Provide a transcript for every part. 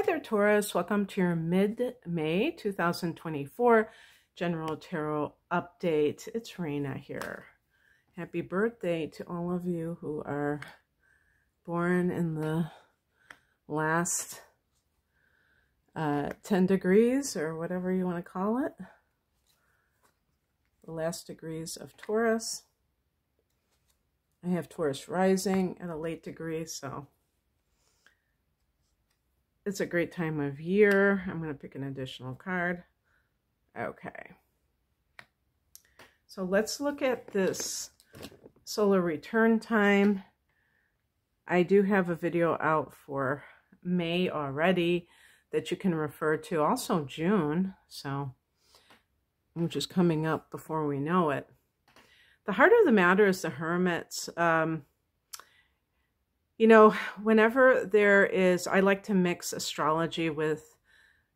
Hi there, Taurus. Welcome to your mid-May 2024 General Tarot Update. It's Raina here. Happy birthday to all of you who are born in the last 10 degrees, or whatever you want to call it. The last degrees of Taurus. I have Taurus rising at a late degree, so it's a great time of year. I'm going to pick an additional card. Okay. So let's look at this solar return time. I do have a video out for May already that you can refer to. Also June, so which is coming up before we know it. The heart of the matter is the Hermits. You know, whenever there is, I like to mix astrology with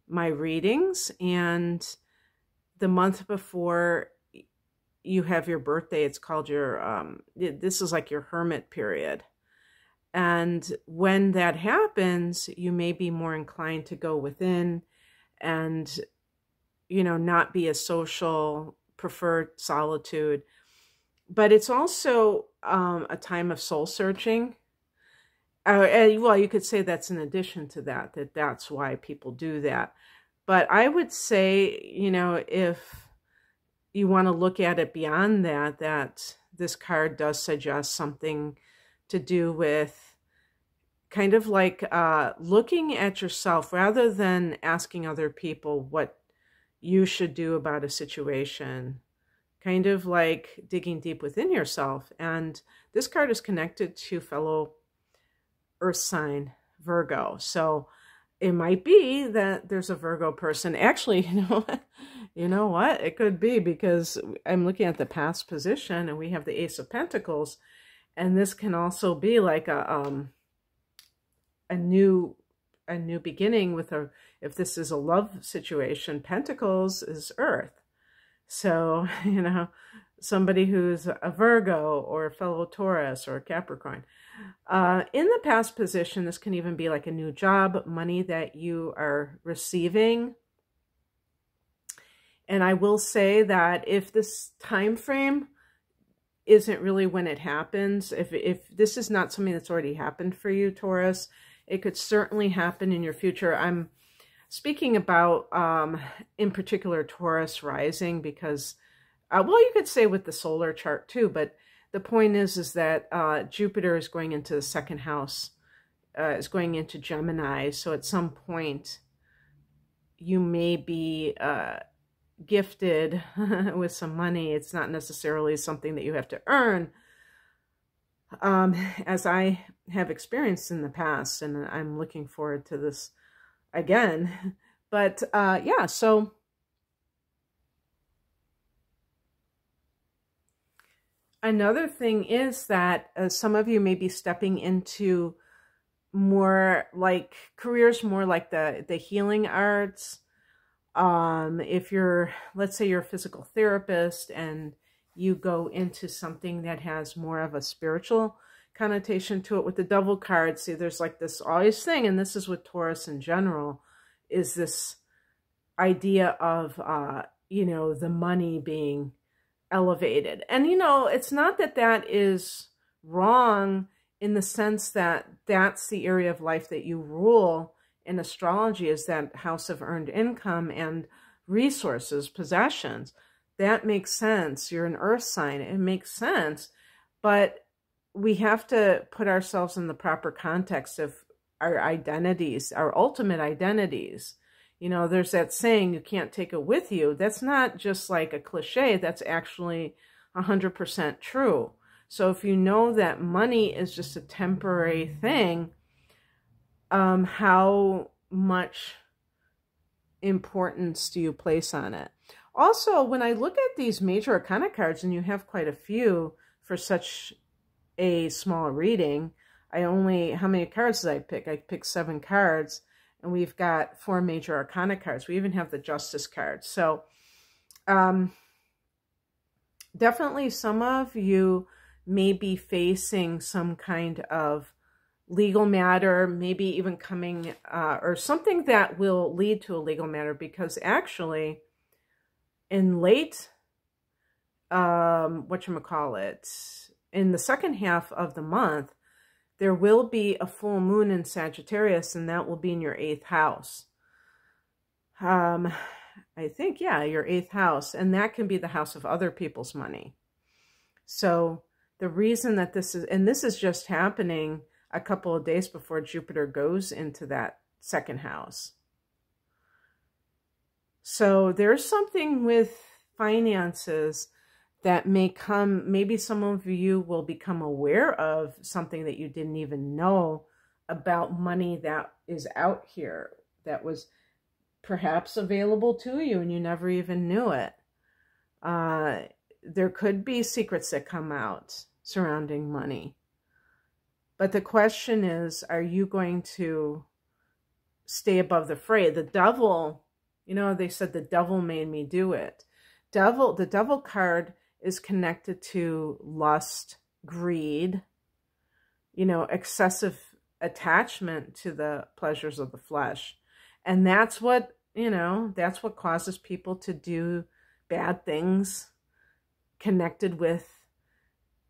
my readings, and the month before you have your birthday, it's called your, this is like your hermit period. And when that happens, you may be more inclined to go within and, you know, not be a social, prefer solitude. But it's also a time of soul searching. Well, you could say that's in addition to that, that's why people do that. But I would say, you know, if you want to look at it beyond that, that this card does suggest something to do with kind of like looking at yourself rather than asking other people what you should do about a situation. Kind of like digging deep within yourself. And this card is connected to fellow Earth sign Virgo, so it might be that there's a Virgo person. Actually, you know what? It could be, because I'm looking at the past position and we have the Ace of Pentacles, and this can also be like a new beginning with a, if this is a love situation, Pentacles is Earth. So, you know, somebody who's a Virgo or a fellow Taurus or a Capricorn. In the past position, this can even be like a new job, money that you are receiving. And I will say that if this time frame isn't really when it happens, if this is not something that's already happened for you, Taurus, it could certainly happen in your future. I'm speaking about, in particular, Taurus rising, because, well, you could say with the solar chart too, but the point is that Jupiter is going into the second house, is going into Gemini. So at some point, you may be gifted with some money. It's not necessarily something that you have to earn, as I have experienced in the past, and I'm looking forward to this again. But yeah, so another thing is that some of you may be stepping into more like careers, more like the healing arts. If you're, let's say you're a physical therapist and you go into something that has more of a spiritual connotation to it with the Devil card. See, there's like this always thing, and this is with Taurus in general, is this idea of, you know, the money being elevated. And, you know, it's not that that is wrong in the sense that that's the area of life that you rule in astrology, is that house of earned income and resources, possessions. That makes sense. You're an earth sign. It makes sense. But we have to put ourselves in the proper context of our identities, our ultimate identities. You know, there's that saying, you can't take it with you. That's not just like a cliche. That's actually 100% true. So if you know that money is just a temporary thing, how much importance do you place on it? Also, when I look at these major arcana cards, and you have quite a few for such a small reading, how many cards did I pick? I picked 7 cards. And we've got 4 major arcana cards. We even have the Justice card. So definitely some of you may be facing some kind of legal matter, maybe even coming, or something that will lead to a legal matter, because actually in late, whatchamacallit, in the second half of the month, there will be a full moon in Sagittarius, and that will be in your 8th house. I think, yeah, your 8th house, and that can be the house of other people's money. So the reason that this is, and this is just happening a couple of days before Jupiter goes into that 2nd house. So there's something with finances that may come, maybe some of you will become aware of something that you didn't even know about money that is out here, that was perhaps available to you and you never even knew it. There could be secrets that come out surrounding money. But the question is, are you going to stay above the fray? The devil, you know, they said the devil made me do it. The devil card is connected to lust, greed, you know, excessive attachment to the pleasures of the flesh. And that's what, you know, that's what causes people to do bad things, connected with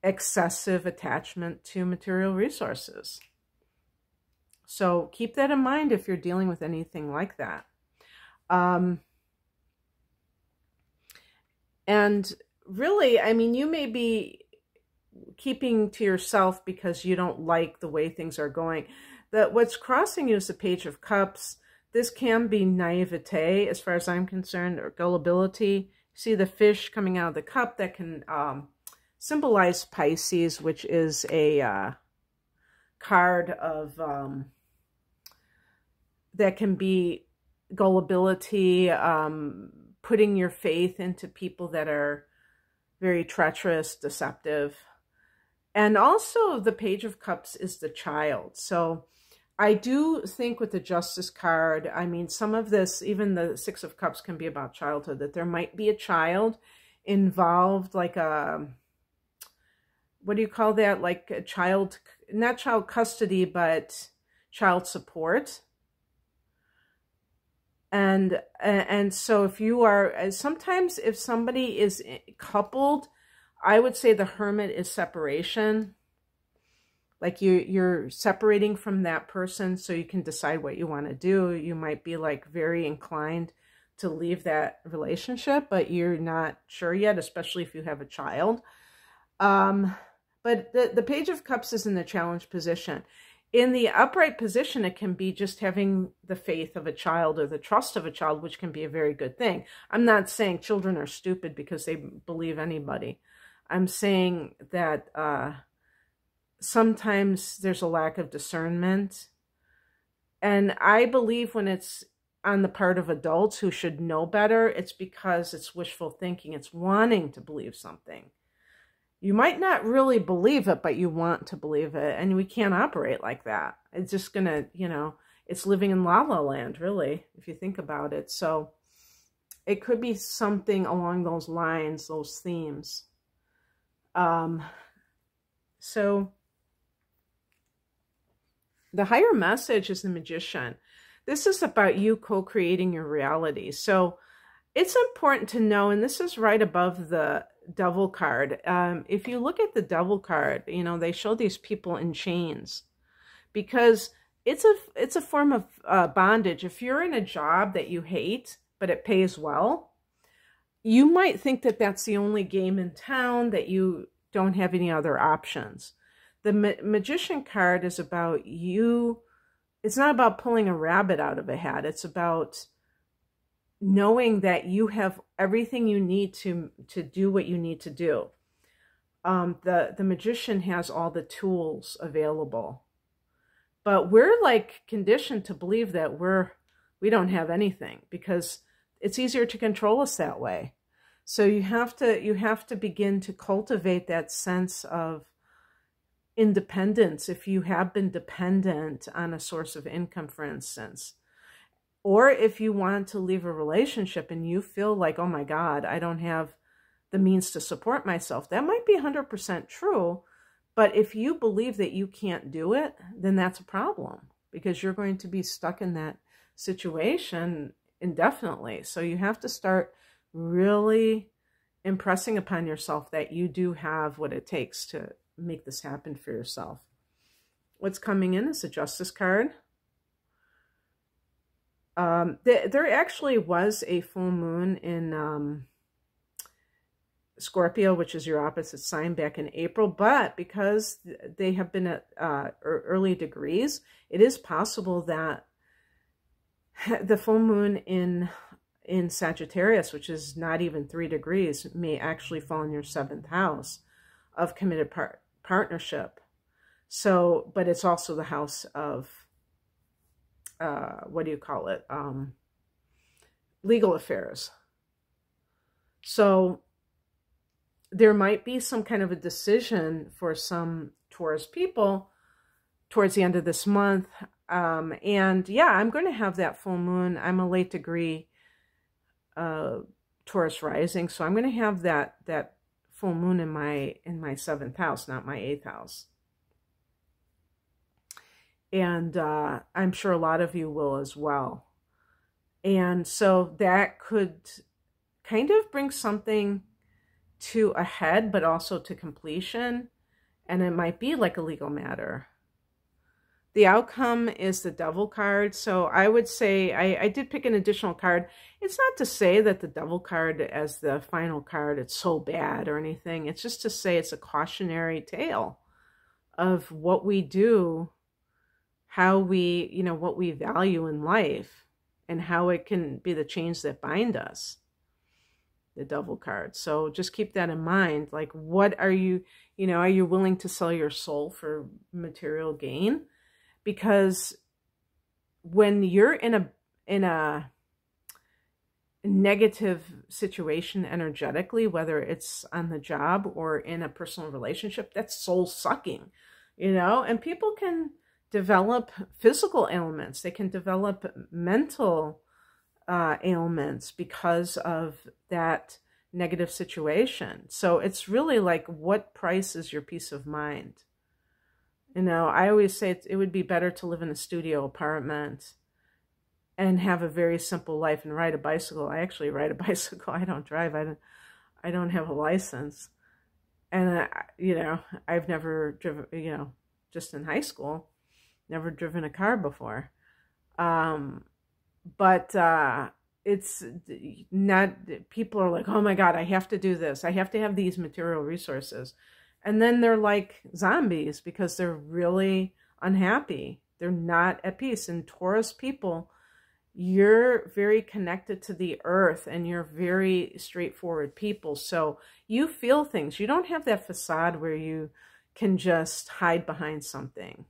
excessive attachment to material resources. So keep that in mind if you're dealing with anything like that. And really, I mean, you may be keeping to yourself because you don't like the way things are going. What's crossing you is the Page of Cups. This can be naivete, as far as I'm concerned, or gullibility. See the fish coming out of the cup, that can symbolize Pisces, which is a card of that can be gullibility, putting your faith into people that are very treacherous, deceptive. And also the Page of Cups is the child. So I do think with the Justice card, I mean, some of this, even the Six of Cups, can be about childhood, that there might be a child involved, like a, what do you call that? Like a child, not child custody, but child support. And so if you are, sometimes if somebody is coupled, I would say the Hermit is separation. Like you're separating from that person so you can decide what you want to do. You might be like very inclined to leave that relationship, but you're not sure yet, especially if you have a child. But the Page of Cups is in the challenge position. In the upright position, it can be just having the faith of a child or the trust of a child, which can be a very good thing. I'm not saying children are stupid because they believe anybody. I'm saying that sometimes there's a lack of discernment. And I believe when it's on the part of adults who should know better, it's because it's wishful thinking. It's wanting to believe something. You might not really believe it, but you want to believe it. And we can't operate like that. It's just going to, you know, it's living in la la land, really, if you think about it. So it could be something along those lines, those themes. So the higher message is the Magician. This is about you co-creating your reality. So it's important to know, and this is right above the Devil card. If you look at the Devil card, you know, they show these people in chains because it's a form of bondage. If you're in a job that you hate, but it pays well, you might think that that's the only game in town, that you don't have any other options. The Magician card is about you. It's not about pulling a rabbit out of a hat. It's about knowing that you have everything you need to do what you need to do. The Magician has all the tools available. But we're like conditioned to believe that we don't have anything because it's easier to control us that way. So you have to begin to cultivate that sense of independence if you have been dependent on a source of income, for instance. Or if you want to leave a relationship and you feel like, oh my God, I don't have the means to support myself. That might be 100% true, But if you believe that you can't do it, then that's a problem, because you're going to be stuck in that situation indefinitely. So you have to start really impressing upon yourself that you do have what it takes to make this happen for yourself. What's coming in is a Justice card. There actually was a full moon in Scorpio, which is your opposite sign, back in April, but because they have been at early degrees, it is possible that the full moon in Sagittarius, which is not even 3 degrees, may actually fall in your 7th house of committed partnership. So, but it's also the house of, what do you call it? Legal affairs. So there might be some kind of a decision for some Taurus people towards the end of this month. And yeah, I'm going to have that full moon. I'm a late degree Taurus rising, so I'm going to have that full moon in my 7th house, not my 8th house. And I'm sure a lot of you will as well. And so that could kind of bring something to a head, but also to completion. And it might be like a legal matter. The outcome is the Devil card. So I would say, I did pick an additional card. It's not to say that the Devil card as the final card, it's so bad or anything. It's just to say it's a cautionary tale of what we do, how we, you know, what we value in life, and how it can be the chains that bind us. The Devil card. So just keep that in mind. Like, what are you, you know, are you willing to sell your soul for material gain? Because when you're in a negative situation energetically, whether it's on the job or in a personal relationship, that's soul sucking, you know, and people can develop physical ailments. They can develop mental ailments because of that negative situation. So it's really like, what price is your peace of mind? You know, I always say it would be better to live in a studio apartment and have a very simple life and ride a bicycle. I actually ride a bicycle. I don't drive. I don't have a license. And, you know, I've never driven, you know, just in high school, never driven a car before. But it's not, people are like, oh my God, I have to do this. I have to have these material resources. And then they're like zombies because they're really unhappy. They're not at peace. And Taurus people, you're very connected to the earth and you're very straightforward people. So you feel things. You don't have that facade where you can just hide behind something.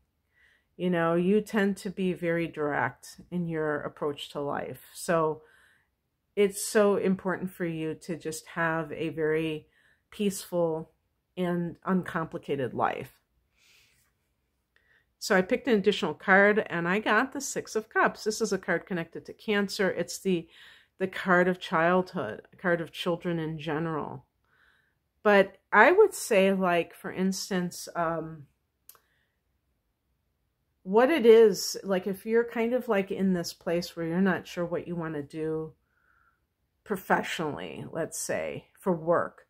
You know, you tend to be very direct in your approach to life. So it's so important for you to just have a very peaceful and uncomplicated life. So I picked an additional card and I got the 6 of Cups. This is a card connected to Cancer. It's the card of childhood, a card of children in general. But I would say, like, for instance, what it is, like, if you're kind of like in this place where you're not sure what you want to do professionally, let's say, for work,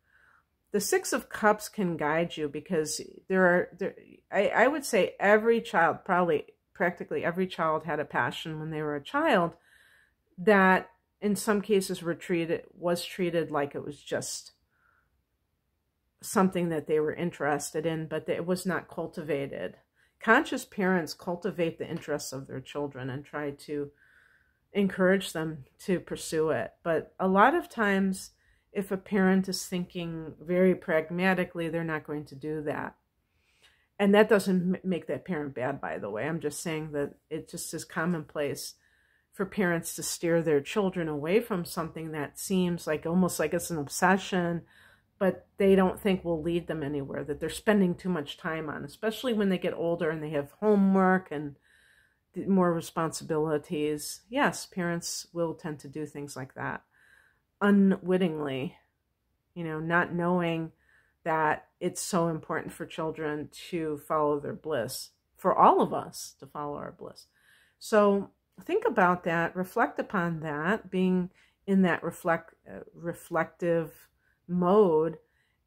the 6 of Cups can guide you, because I would say every child, practically every child had a passion when they were a child that in some cases was treated like it was just something that they were interested in, but it was not cultivated. Conscious parents cultivate the interests of their children and try to encourage them to pursue it. But a lot of times, if a parent is thinking very pragmatically, they're not going to do that. And that doesn't make that parent bad, by the way. I'm just saying that it just is commonplace for parents to steer their children away from something that seems like almost like it's an obsession, but they don't think will lead them anywhere, that they're spending too much time on, especially when they get older and they have homework and more responsibilities. Yes, parents will tend to do things like that unwittingly, you know, not knowing that it's so important for children to follow their bliss, for all of us to follow our bliss. So think about that, reflect upon that, being in that reflective mode,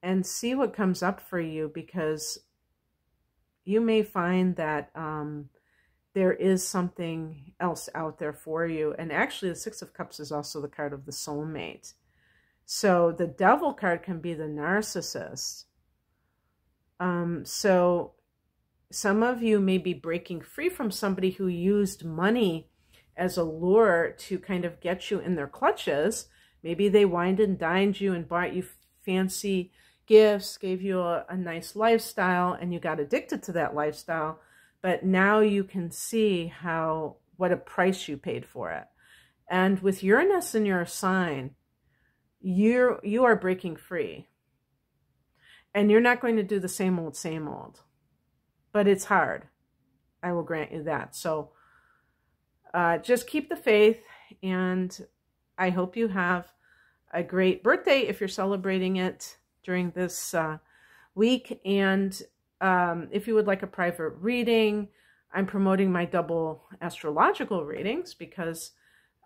and see what comes up for you, because you may find that there is something else out there for you. And actually, the Six of Cups is also the card of the soulmate. So the Devil card can be the narcissist. So some of you may be breaking free from somebody who used money as a lure to kind of get you in their clutches. Maybe they wined and dined you and bought you fancy gifts, gave you a nice lifestyle, and you got addicted to that lifestyle. But now you can see what a price you paid for it. And with Uranus in your sign, you are breaking free. And you're not going to do the same old. But it's hard. I will grant you that. So just keep the faith, and I hope you have a great birthday if you're celebrating it during this week. And if you would like a private reading, I'm promoting my double astrological readings because,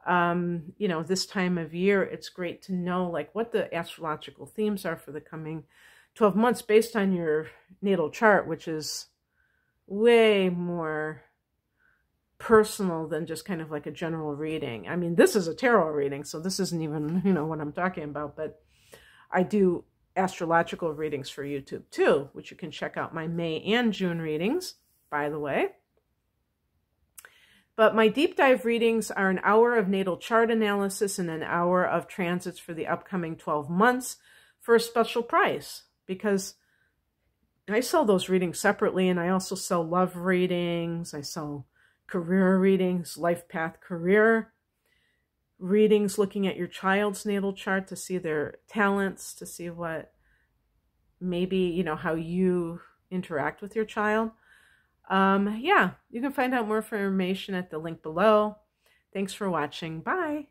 you know, this time of year, it's great to know like what the astrological themes are for the coming 12 months based on your natal chart, which is way more personal than just kind of like a general reading. I mean, this is a tarot reading, so this isn't even, you know, what I'm talking about, but I do astrological readings for YouTube too, which you can check out my May and June readings, by the way. But my deep dive readings are an hour of natal chart analysis and an hour of transits for the upcoming 12 months for a special price, because I sell those readings separately, and I also sell love readings, I sell career readings, life path career readings, looking at your child's natal chart to see their talents, to see what maybe, you know, how you interact with your child. Yeah, you can find out more information at the link below. Thanks for watching. Bye.